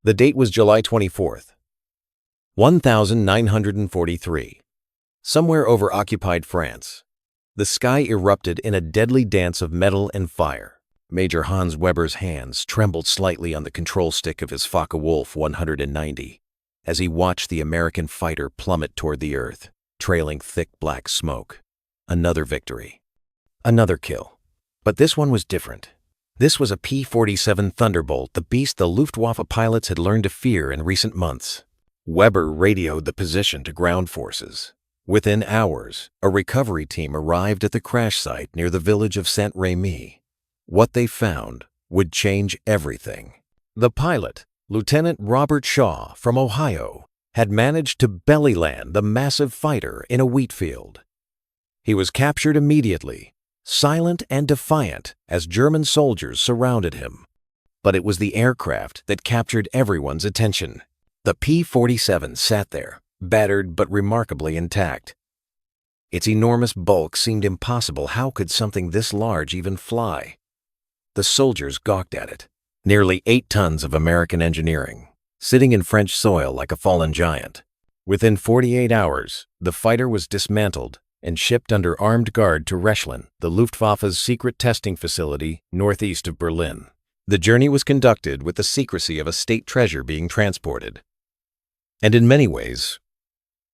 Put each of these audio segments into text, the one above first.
The date was July 24th, 1943. Somewhere over occupied France, the sky erupted in a deadly dance of metal and fire. Major Hans Weber's hands trembled slightly on the control stick of his Focke-Wulf 190 as he watched the American fighter plummet toward the earth, trailing thick black smoke. Another victory. Another kill. But this one was different. This was a P-47 Thunderbolt, the beast the Luftwaffe pilots had learned to fear in recent months. Weber radioed the position to ground forces. Within hours, a recovery team arrived at the crash site near the village of Saint-Rémy. What they found would change everything. The pilot, Lieutenant Robert Shaw from Ohio, had managed to belly-land the massive fighter in a wheat field. He was captured immediately, silent and defiant as German soldiers surrounded him. But it was the aircraft that captured everyone's attention. The P-47 sat there, battered but remarkably intact. Its enormous bulk seemed impossible. How could something this large even fly? The soldiers gawked at it. Nearly 8 tons of American engineering, sitting in French soil like a fallen giant. Within 48 hours, the fighter was dismantled and shipped under armed guard to Rechlin, the Luftwaffe's secret testing facility northeast of Berlin. The journey was conducted with the secrecy of a state treasure being transported. And in many ways,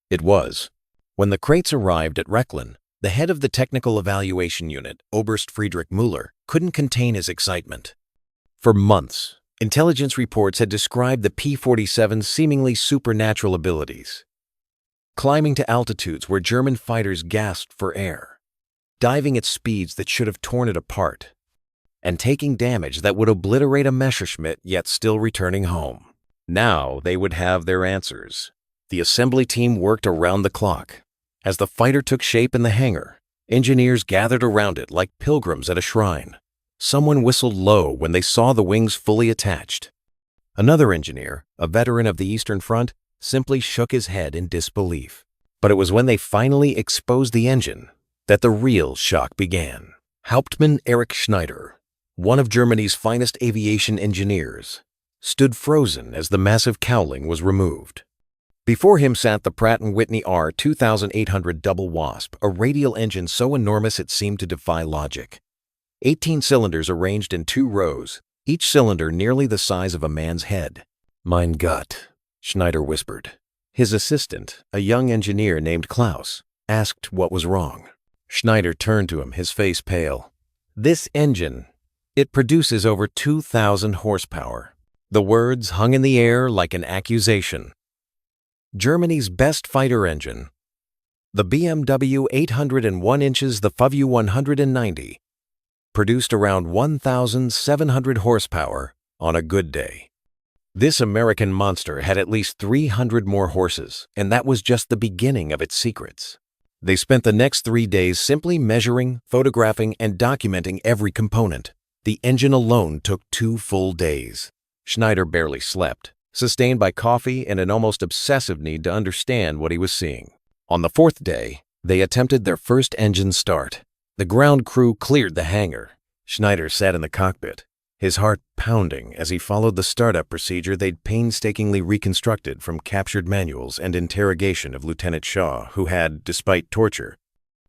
it was. When the crates arrived at Rechlin, the head of the Technical Evaluation Unit, Oberst Friedrich Müller, couldn't contain his excitement. For months, intelligence reports had described the P-47's seemingly supernatural abilities. Climbing to altitudes where German fighters gasped for air, diving at speeds that should have torn it apart, and taking damage that would obliterate a Messerschmitt yet still returning home. Now they would have their answers. The assembly team worked around the clock. As the fighter took shape in the hangar, engineers gathered around it like pilgrims at a shrine. Someone whistled low when they saw the wings fully attached. Another engineer, a veteran of the Eastern Front, simply shook his head in disbelief. But it was when they finally exposed the engine that the real shock began. Hauptmann Erich Schneider, one of Germany's finest aviation engineers, stood frozen as the massive cowling was removed. Before him sat the Pratt & Whitney R2800 Double Wasp, a radial engine so enormous it seemed to defy logic. 18 cylinders arranged in 2 rows, each cylinder nearly the size of a man's head. "Mein Gott," Schneider whispered. His assistant, a young engineer named Klaus, asked what was wrong. Schneider turned to him, his face pale. "This engine, it produces over 2,000 horsepower." The words hung in the air like an accusation. Germany's best fighter engine, the BMW 801 inches, the FW 190, produced around 1,700 horsepower on a good day. This American monster had at least 300 more horses, and that was just the beginning of its secrets. They spent the next 3 days simply measuring, photographing, and documenting every component. The engine alone took 2 full days. Schneider barely slept, sustained by coffee and an almost obsessive need to understand what he was seeing. On the 4th day, they attempted their first engine start. The ground crew cleared the hangar. Schneider sat in the cockpit, his heart pounding as he followed the startup procedure they'd painstakingly reconstructed from captured manuals and interrogation of Lieutenant Shaw, who had, despite torture,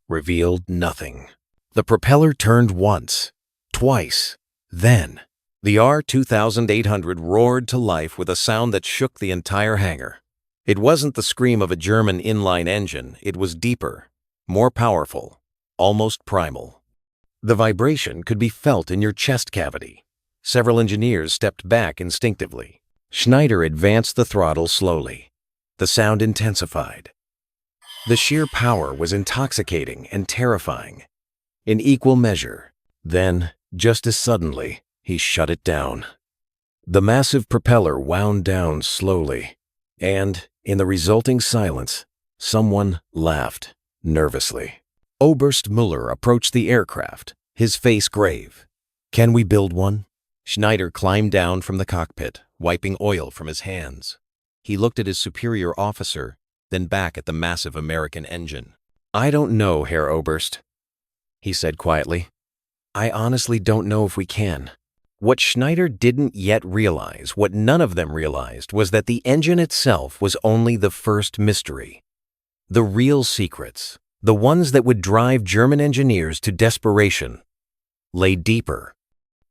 revealed nothing. The propeller turned once, twice, then the R2800 roared to life with a sound that shook the entire hangar. It wasn't the scream of a German inline engine, it was deeper, more powerful, almost primal. The vibration could be felt in your chest cavity. Several engineers stepped back instinctively. Schneider advanced the throttle slowly. The sound intensified. The sheer power was intoxicating and terrifying, in equal measure. Then, just as suddenly, he shut it down. The massive propeller wound down slowly, and, in the resulting silence, someone laughed nervously. Oberst Müller approached the aircraft, his face grave. "Can we build one?" Schneider climbed down from the cockpit, wiping oil from his hands. He looked at his superior officer, then back at the massive American engine. "I don't know, Herr Oberst," he said quietly. "I honestly don't know if we can." What Schneider didn't yet realize, what none of them realized, was that the engine itself was only the first mystery. The real secrets, the ones that would drive German engineers to desperation, lay deeper.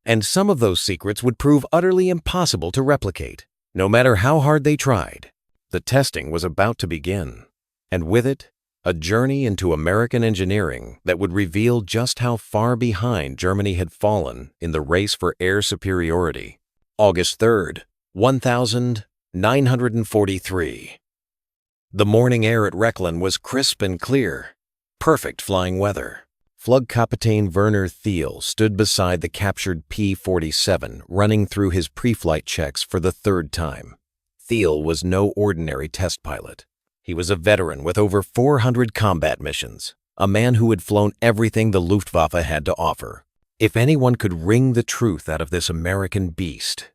And some of those secrets would prove utterly impossible to replicate, no matter how hard they tried. The testing was about to begin, and with it, a journey into American engineering that would reveal just how far behind Germany had fallen in the race for air superiority. August 3rd, 1943. The morning air at Rechlin was crisp and clear, perfect flying weather. Flugkapitän Werner Thiel stood beside the captured P-47, running through his pre-flight checks for the third time. Thiel was no ordinary test pilot. He was a veteran with over 400 combat missions, a man who had flown everything the Luftwaffe had to offer. If anyone could wring the truth out of this American beast,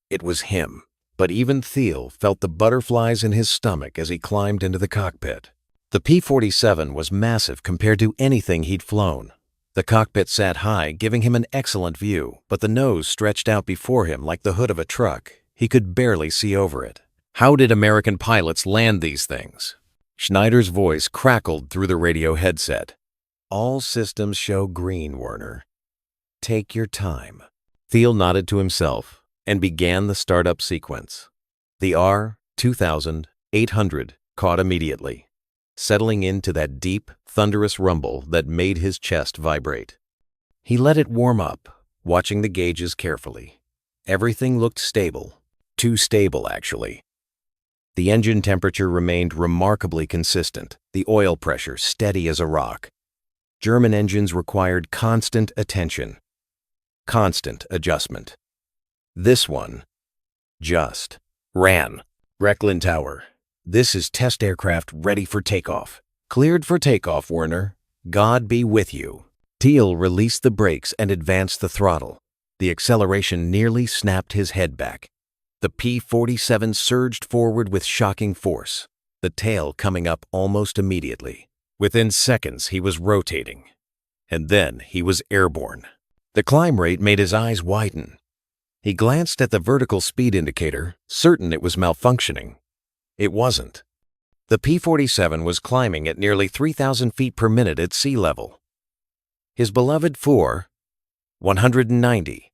it was him. But even Thiel felt the butterflies in his stomach as he climbed into the cockpit. The P-47 was massive compared to anything he'd flown. The cockpit sat high, giving him an excellent view, but the nose stretched out before him like the hood of a truck. He could barely see over it. How did American pilots land these things? Schneider's voice crackled through the radio headset. All systems show green, Werner. Take your time. Thiel nodded to himself and began the startup sequence. The R-2800 caught immediately, settling into that deep, thunderous rumble that made his chest vibrate. He let it warm up, watching the gauges carefully. Everything looked stable. Too stable, actually. The engine temperature remained remarkably consistent, the oil pressure steady as a rock. German engines required constant attention, constant adjustment. This one just ran. Rechlin Tower. This is test aircraft ready for takeoff. Cleared for takeoff, Werner. God be with you. Thiel released the brakes and advanced the throttle. The acceleration nearly snapped his head back. The P-47 surged forward with shocking force, the tail coming up almost immediately. Within seconds, he was rotating. And then he was airborne. The climb rate made his eyes widen. He glanced at the vertical speed indicator, certain it was malfunctioning. It wasn't. The P-47 was climbing at nearly 3,000 feet per minute at sea level. His beloved 190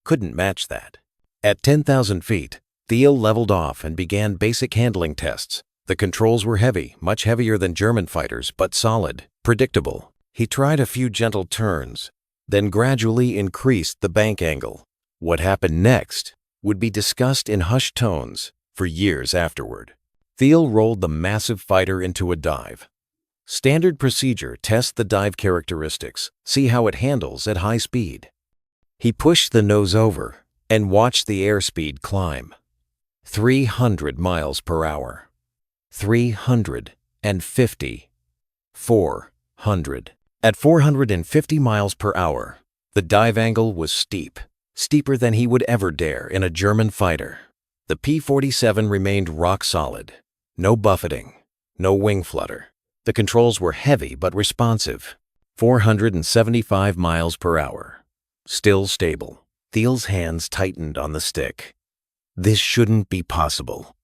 couldn't match that. At 10,000 feet, Thiel leveled off and began basic handling tests. The controls were heavy, much heavier than German fighters, but solid, predictable. He tried a few gentle turns, then gradually increased the bank angle. What happened next would be discussed in hushed tones for years afterward. Thiel rolled the massive fighter into a dive. Standard procedure: test the dive characteristics, see how it handles at high speed. He pushed the nose over and watched the airspeed climb. 300 miles per hour. 350. 400. At 450 miles per hour, the dive angle was steep, steeper than he would ever dare in a German fighter. The P-47 remained rock solid. No buffeting, no wing flutter. The controls were heavy but responsive. 475 miles per hour. Still stable. Thiel's hands tightened on the stick. This shouldn't be possible.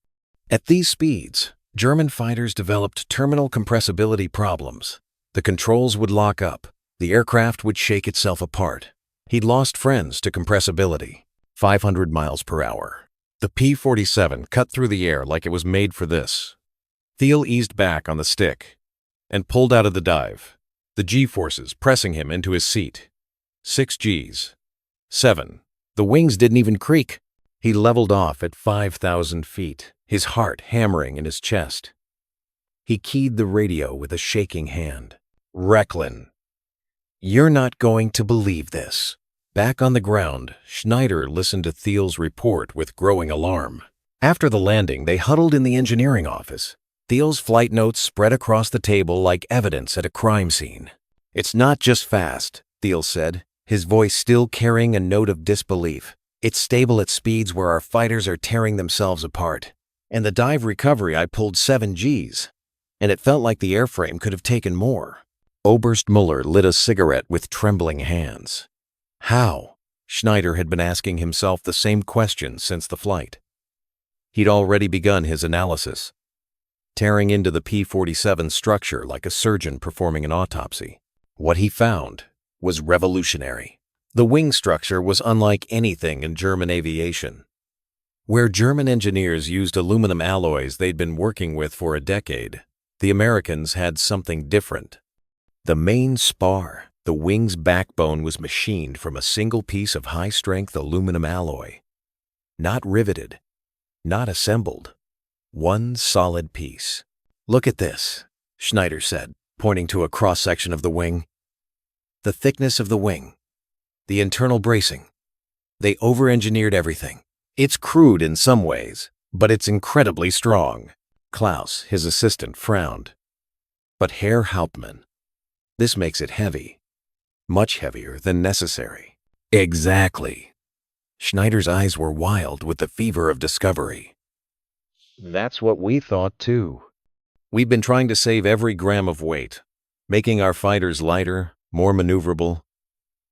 At these speeds, German fighters developed terminal compressibility problems. The controls would lock up. The aircraft would shake itself apart. He'd lost friends to compressibility. 500 miles per hour. The P-47 cut through the air like it was made for this. Thiel eased back on the stick and pulled out of the dive, the G-forces pressing him into his seat. 6 Gs. 7. The wings didn't even creak. He leveled off at 5,000 feet, his heart hammering in his chest. He keyed the radio with a shaking hand. Rechlin. You're not going to believe this. Back on the ground, Schneider listened to Thiel's report with growing alarm. After the landing, they huddled in the engineering office. Thiel's flight notes spread across the table like evidence at a crime scene. It's not just fast, Thiel said, his voice still carrying a note of disbelief. It's stable at speeds where our fighters are tearing themselves apart. And the dive recovery, I pulled 7 Gs. And it felt like the airframe could have taken more. Oberst Muller lit a cigarette with trembling hands. How? Schneider had been asking himself the same question since the flight. He'd already begun his analysis, tearing into the P-47 structure like a surgeon performing an autopsy. What he found was revolutionary. The wing structure was unlike anything in German aviation. Where German engineers used aluminum alloys they'd been working with for a decade, the Americans had something different. The main spar, the wing's backbone, was machined from a single piece of high-strength aluminum alloy. Not riveted, not assembled. One solid piece. "Look at this," Schneider said, pointing to a cross-section of the wing. "The thickness of the wing, the internal bracing. They over-engineered everything. It's crude in some ways, but it's incredibly strong." Klaus, his assistant, frowned. "But Herr Hauptmann, this makes it heavy. Much heavier than necessary." "Exactly." Schneider's eyes were wild with the fever of discovery. "That's what we thought too. We've been trying to save every gram of weight, making our fighters lighter, more maneuverable.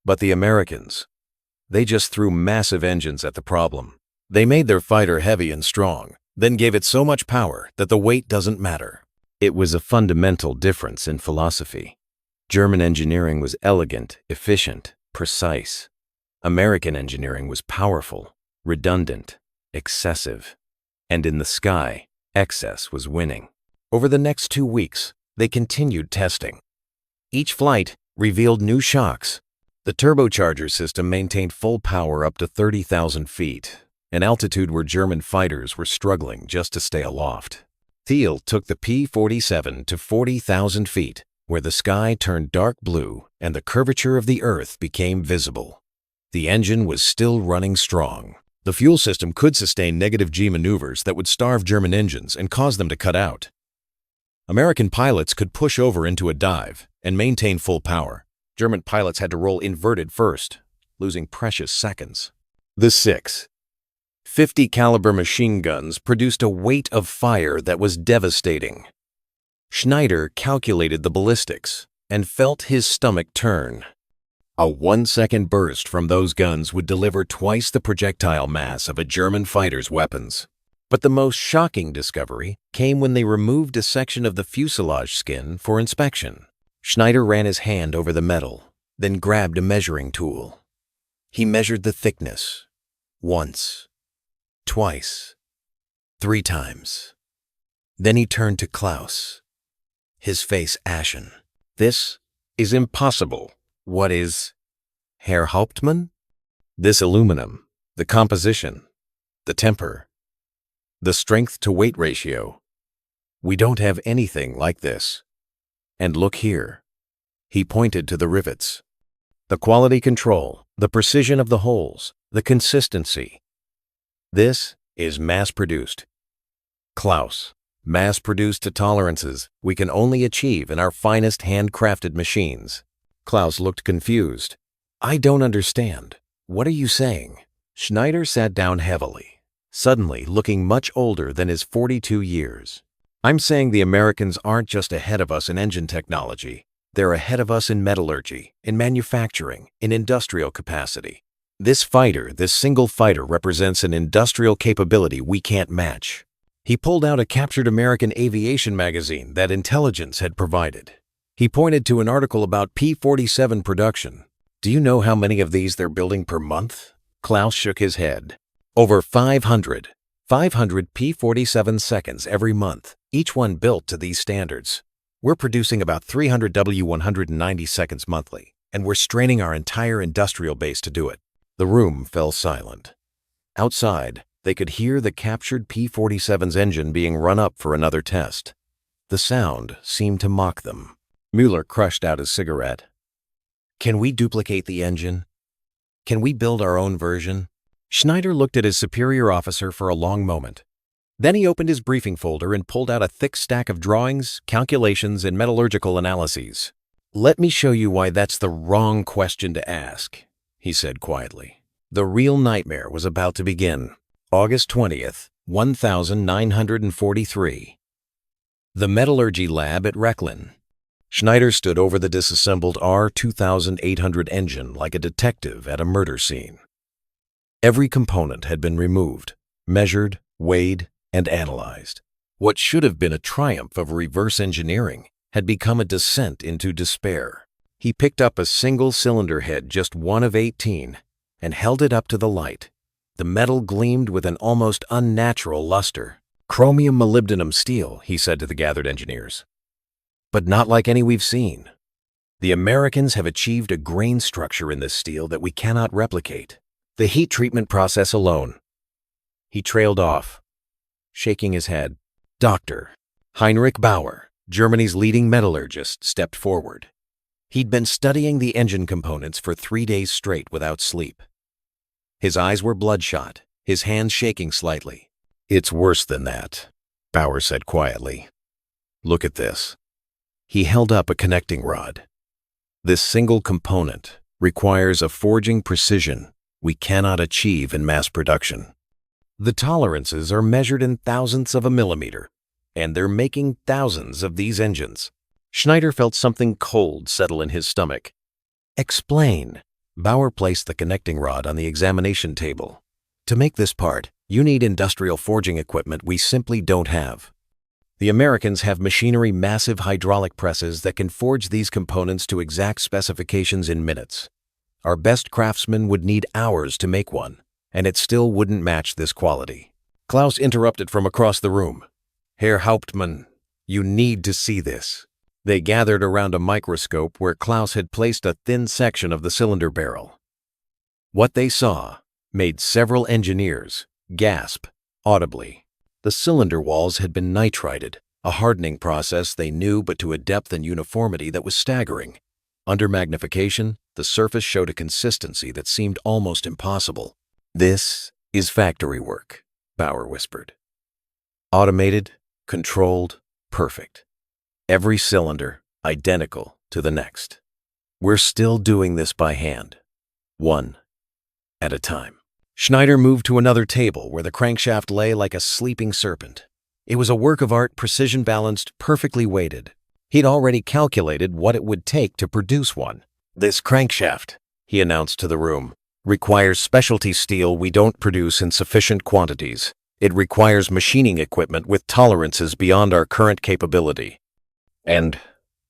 But the Americans, they just threw massive engines at the problem. They made their fighter heavy and strong, then gave it so much power that the weight doesn't matter." It was a fundamental difference in philosophy. German engineering was elegant, efficient, precise. American engineering was powerful, redundant, excessive. And in the sky, excess was winning. Over the next 2 weeks, they continued testing. Each flight revealed new shocks. The turbocharger system maintained full power up to 30,000 feet, an altitude where German fighters were struggling just to stay aloft. Thiel took the P-47 to 40,000 feet, where the sky turned dark blue and the curvature of the Earth became visible. The engine was still running strong. The fuel system could sustain negative G maneuvers that would starve German engines and cause them to cut out. American pilots could push over into a dive and maintain full power. German pilots had to roll inverted first, losing precious seconds. The 6.50 caliber machine guns produced a weight of fire that was devastating. Schneider calculated the ballistics and felt his stomach turn. A 1-second burst from those guns would deliver twice the projectile mass of a German fighter's weapons. But the most shocking discovery came when they removed a section of the fuselage skin for inspection. Schneider ran his hand over the metal, then grabbed a measuring tool. He measured the thickness. Once, twice, 3 times. Then he turned to Klaus, his face ashen. "This is impossible." "What is, Herr Hauptmann?" "This aluminum, the composition, the temper, the strength-to-weight ratio. We don't have anything like this. And look here." He pointed to the rivets. "The quality control, the precision of the holes, the consistency. This is mass-produced. Klaus, mass-produced to tolerances we can only achieve in our finest handcrafted machines." Klaus looked confused. "I don't understand. What are you saying?" Schneider sat down heavily, suddenly looking much older than his 42 years. "I'm saying the Americans aren't just ahead of us in engine technology. They're ahead of us in metallurgy, in manufacturing, in industrial capacity. This single fighter represents an industrial capability we can't match." He pulled out a captured American aviation magazine that intelligence had provided. He pointed to an article about P-47 production. "Do you know how many of these they're building per month?" Klaus shook his head. "Over 500 P-47 seconds every month, each one built to these standards. We're producing about 300 W190 seconds monthly, and we're straining our entire industrial base to do it." The room fell silent. Outside, they could hear the captured P-47's engine being run up for another test. The sound seemed to mock them. Mueller crushed out his cigarette. "Can we duplicate the engine? Can we build our own version?" Schneider looked at his superior officer for a long moment. Then he opened his briefing folder and pulled out a thick stack of drawings, calculations, and metallurgical analyses. "Let me show you why that's the wrong question to ask," he said quietly. The real nightmare was about to begin. August 20th, 1943. The metallurgy lab at Rechlin. Schneider stood over the disassembled R-2800 engine like a detective at a murder scene. Every component had been removed, measured, weighed, and analyzed. What should have been a triumph of reverse engineering had become a descent into despair. He picked up a single cylinder head, just one of 18, and held it up to the light. The metal gleamed with an almost unnatural luster. "Chromium molybdenum steel," he said to the gathered engineers. "But not like any we've seen. The Americans have achieved a grain structure in this steel that we cannot replicate. The heat treatment process alone." He trailed off, shaking his head. Dr. Heinrich Bauer, Germany's leading metallurgist, stepped forward. He'd been studying the engine components for 3 days straight without sleep. His eyes were bloodshot, his hands shaking slightly. "It's worse than that," Bauer said quietly. "Look at this." He held up a connecting rod. "This single component requires a forging precision we cannot achieve in mass production. The tolerances are measured in thousandths of a millimeter, and they're making thousands of these engines." Schneider felt something cold settle in his stomach. "Explain." Bauer placed the connecting rod on the examination table. "To make this part, you need industrial forging equipment we simply don't have. The Americans have machinery, massive hydraulic presses that can forge these components to exact specifications in minutes. Our best craftsmen would need hours to make one, and it still wouldn't match this quality." Klaus interrupted from across the room. "Herr Hauptmann, you need to see this." They gathered around a microscope where Klaus had placed a thin section of the cylinder barrel. What they saw made several engineers gasp audibly. The cylinder walls had been nitrided, a hardening process they knew, but to a depth and uniformity that was staggering. Under magnification, the surface showed a consistency that seemed almost impossible. "This is factory work," Bauer whispered. "Automated, controlled, perfect. Every cylinder identical to the next. We're still doing this by hand, one at a time." Schneider moved to another table where the crankshaft lay like a sleeping serpent. It was a work of art, precision balanced, perfectly weighted. He'd already calculated what it would take to produce one. "This crankshaft," he announced to the room, "requires specialty steel we don't produce in sufficient quantities. It requires machining equipment with tolerances beyond our current capability. And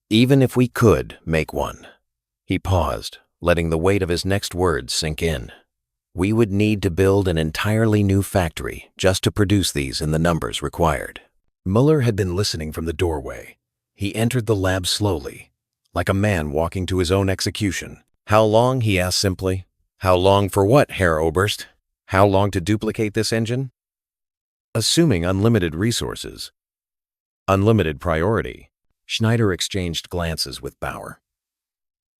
even if we could make one," he paused, letting the weight of his next words sink in, "we would need to build an entirely new factory just to produce these in the numbers required." Muller had been listening from the doorway. He entered the lab slowly, like a man walking to his own execution. "How long?" he asked simply. "How long for what, Herr Oberst? How long to duplicate this engine?" "Assuming unlimited resources, unlimited priority." Schneider exchanged glances with Bauer.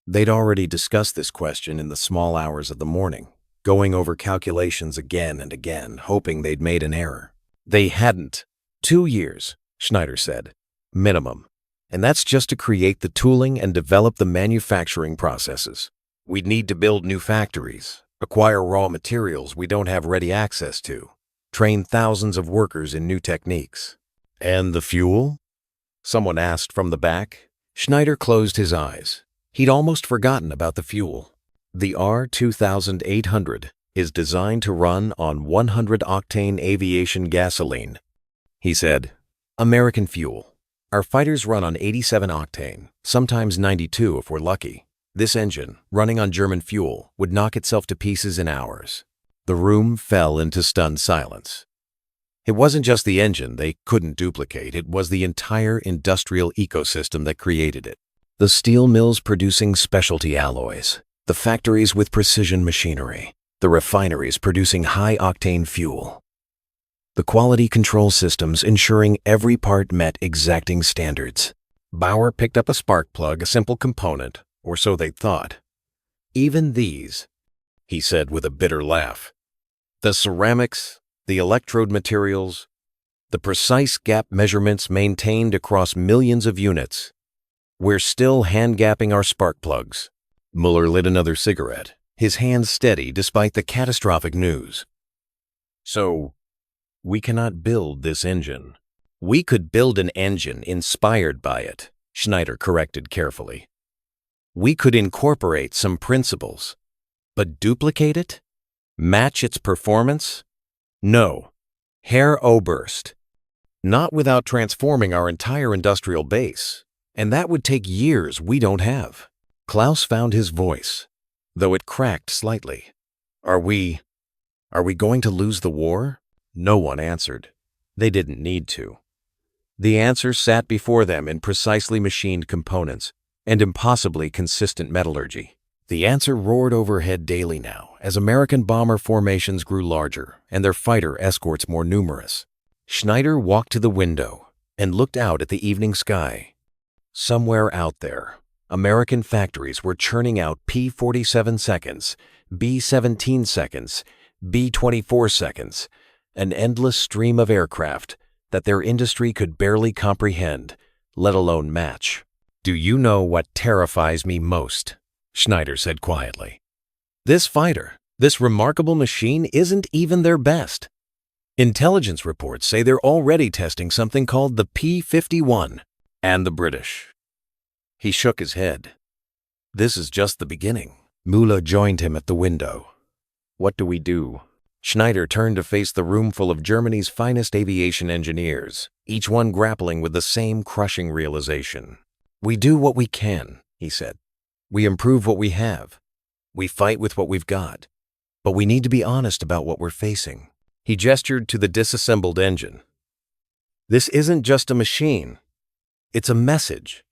They'd already discussed this question in the small hours of the morning, going over calculations again and again, hoping they'd made an error. They hadn't. 2 years, Schneider said, minimum. And that's just to create the tooling and develop the manufacturing processes. We'd need to build new factories, acquire raw materials we don't have ready access to, train thousands of workers in new techniques. "And the fuel?" someone asked from the back. Schneider closed his eyes. He'd almost forgotten about the fuel. "The R2800 is designed to run on 100-octane aviation gasoline," he said. "American fuel. Our fighters run on 87 octane, sometimes 92 if we're lucky. This engine, running on German fuel, would knock itself to pieces in hours." The room fell into stunned silence. It wasn't just the engine they couldn't duplicate, it was the entire industrial ecosystem that created it. The steel mills producing specialty alloys, the factories with precision machinery, the refineries producing high-octane fuel. The quality control systems ensuring every part met exacting standards. Bauer picked up a spark plug, a simple component, or so they thought. "Even these," he said with a bitter laugh. "The ceramics, the electrode materials, the precise gap measurements maintained across millions of units. We're still hand-gapping our spark plugs." Muller lit another cigarette, his hands steady despite the catastrophic news. "So, we cannot build this engine." "We could build an engine inspired by it," Schneider corrected carefully. "We could incorporate some principles, but duplicate it? Match its performance? No. Herr Oberst. Not without transforming our entire industrial base. And that would take years we don't have. Klaus found his voice, though it cracked slightly. Are we going to lose the war? No one answered. They didn't need to. The answer sat before them in precisely machined components and impossibly consistent metallurgy. The answer roared overhead daily now as American bomber formations grew larger and their fighter escorts more numerous. Schneider walked to the window and looked out at the evening sky. Somewhere out there, American factories were churning out P-47 seconds, B-17 seconds, B-24 seconds, an endless stream of aircraft that their industry could barely comprehend, let alone match. Do you know what terrifies me most? Schneider said quietly. This fighter, this remarkable machine isn't even their best. Intelligence reports say they're already testing something called the P-51 and the British. He shook his head. This is just the beginning. Müller joined him at the window. What do we do? Schneider turned to face the room full of Germany's finest aviation engineers, each one grappling with the same crushing realization. We do what we can, he said. We improve what we have. We fight with what we've got. But we need to be honest about what we're facing. He gestured to the disassembled engine. This isn't just a machine. It's a message.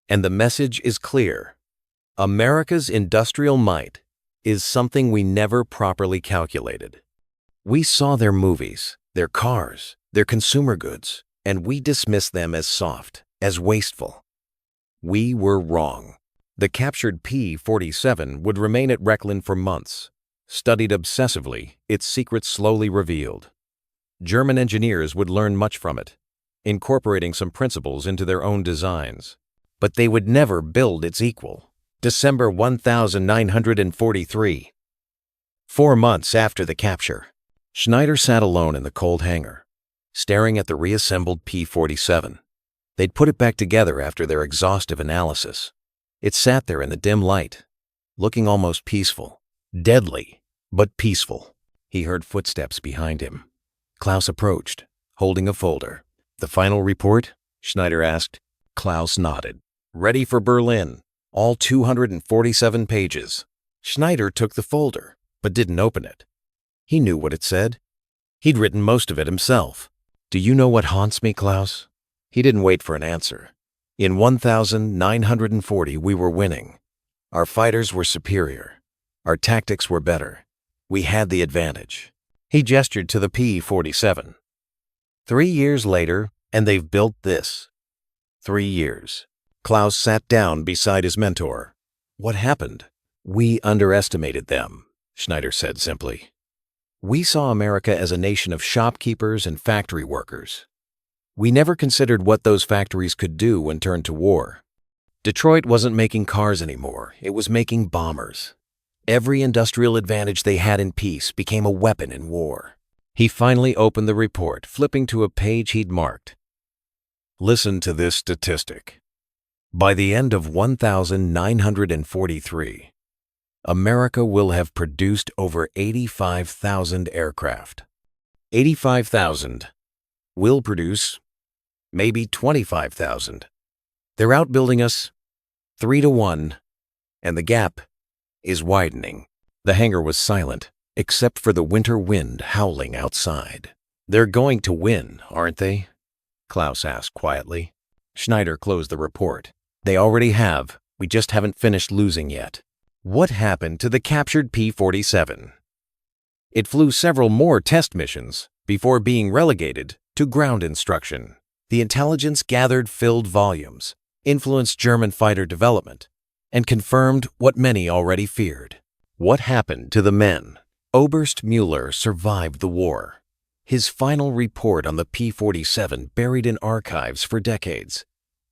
And the message is clear. America's industrial might is something we never properly calculated. We saw their movies, their cars, their consumer goods, and we dismissed them as soft, as wasteful. We were wrong. The captured P-47 would remain at Rechlin for months. Studied obsessively, its secrets slowly revealed. German engineers would learn much from it, incorporating some principles into their own designs. But they would never build its equal. December 1943. 4 months after the capture, Schneider sat alone in the cold hangar, staring at the reassembled P-47. They'd put it back together after their exhaustive analysis. It sat there in the dim light, looking almost peaceful. Deadly, but peaceful. He heard footsteps behind him. Klaus approached, holding a folder. The final report? Schneider asked. Klaus nodded. Ready for Berlin. All 247 pages. Schneider took the folder, but didn't open it. He knew what it said. He'd written most of it himself. Do you know what haunts me, Klaus? He didn't wait for an answer. In 1940, we were winning. Our fighters were superior. Our tactics were better. We had the advantage. He gestured to the P-47. 3 years later, and they've built this. 3 years. Klaus sat down beside his mentor. What happened? We underestimated them, Schneider said simply. We saw America as a nation of shopkeepers and factory workers. We never considered what those factories could do when turned to war. Detroit wasn't making cars anymore. It was making bombers. Every industrial advantage they had in peace became a weapon in war. He finally opened the report, flipping to a page he'd marked. Listen to this statistic. By the end of 1943, America will have produced over 85,000 aircraft. 85,000. We'll produce maybe 25,000. They're outbuilding us 3-1, and the gap is widening. The hangar was silent, except for the winter wind howling outside. They're going to win, aren't they? Klaus asked quietly. Schneider closed the report. They already have. We just haven't finished losing yet. What happened to the captured P-47? It flew several more test missions before being relegated to ground instruction. The intelligence gathered filled volumes, influenced German fighter development, and confirmed what many already feared. What happened to the men? Oberst Müller survived the war. His final report on the P-47 buried in archives for decades.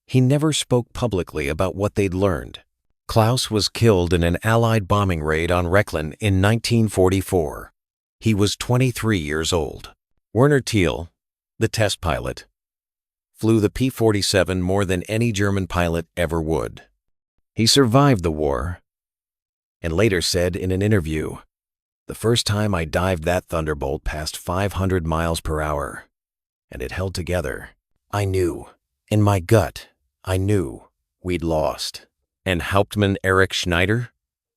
He never spoke publicly about what they'd learned. Klaus was killed in an Allied bombing raid on Rechlin in 1944. He was 23 years old. Werner Thiel, the test pilot, flew the P-47 more than any German pilot ever would. He survived the war and later said in an interview, The first time I dived that Thunderbolt past 500 miles per hour, and it held together, I knew, in my gut, I knew we'd lost. And Hauptmann Erich Schneider?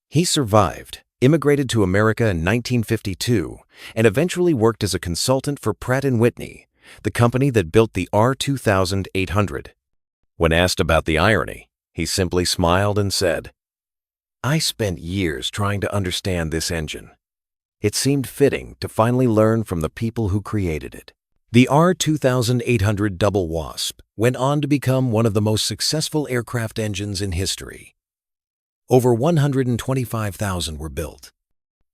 He survived, immigrated to America in 1952, and eventually worked as a consultant for Pratt & Whitney, the company that built the R2800. When asked about the irony, he simply smiled and said, "I spent years trying to understand this engine. It seemed fitting to finally learn from the people who created it." The R2800 Double Wasp went on to become one of the most successful aircraft engines in history. Over 125,000 were built.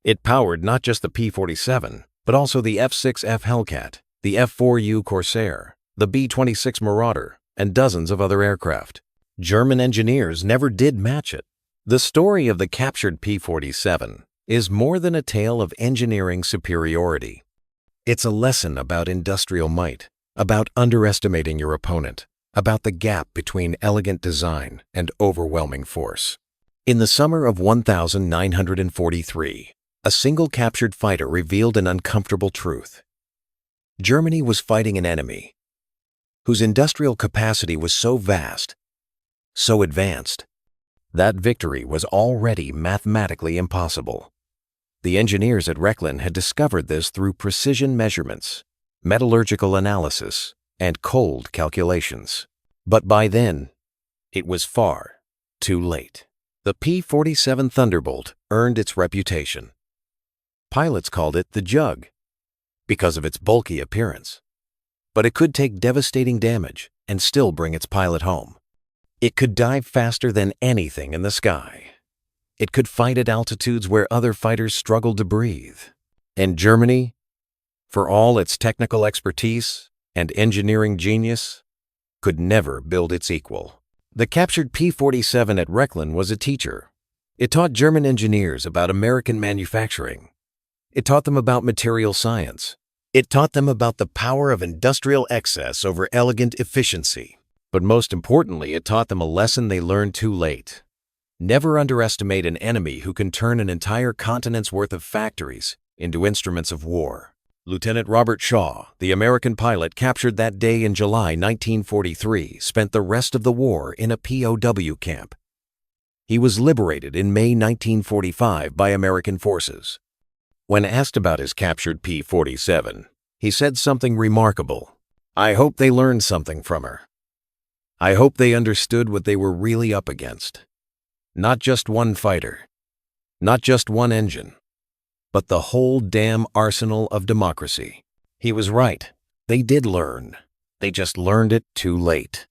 It powered not just the P-47, but also the F-6F Hellcat, the F-4U Corsair, the B-26 Marauder, and dozens of other aircraft. German engineers never did match it. The story of the captured P-47 is more than a tale of engineering superiority. It's a lesson about industrial might, about underestimating your opponent, about the gap between elegant design and overwhelming force. In the summer of 1943, a single captured fighter revealed an uncomfortable truth. Germany was fighting an enemy whose industrial capacity was so vast, so advanced, that victory was already mathematically impossible. The engineers at Rechlin had discovered this through precision measurements, metallurgical analysis, and cold calculations. But by then, it was far too late. The P-47 Thunderbolt earned its reputation. Pilots called it the Jug because of its bulky appearance. But it could take devastating damage and still bring its pilot home. It could dive faster than anything in the sky. It could fight at altitudes where other fighters struggled to breathe. And Germany, for all its technical expertise and engineering genius, could never build its equal. The captured P-47 at Rechlin was a teacher. It taught German engineers about American manufacturing. It taught them about material science. It taught them about the power of industrial excess over elegant efficiency. But most importantly, it taught them a lesson they learned too late. Never underestimate an enemy who can turn an entire continent's worth of factories into instruments of war. Lieutenant Robert Shaw, the American pilot captured that day in July 1943, spent the rest of the war in a POW camp. He was liberated in May 1945 by American forces. When asked about his captured P-47, he said something remarkable. "I hope they learned something from her. I hope they understood what they were really up against. Not just one fighter, not just one engine, but the whole damn arsenal of democracy." He was right. They did learn. They just learned it too late.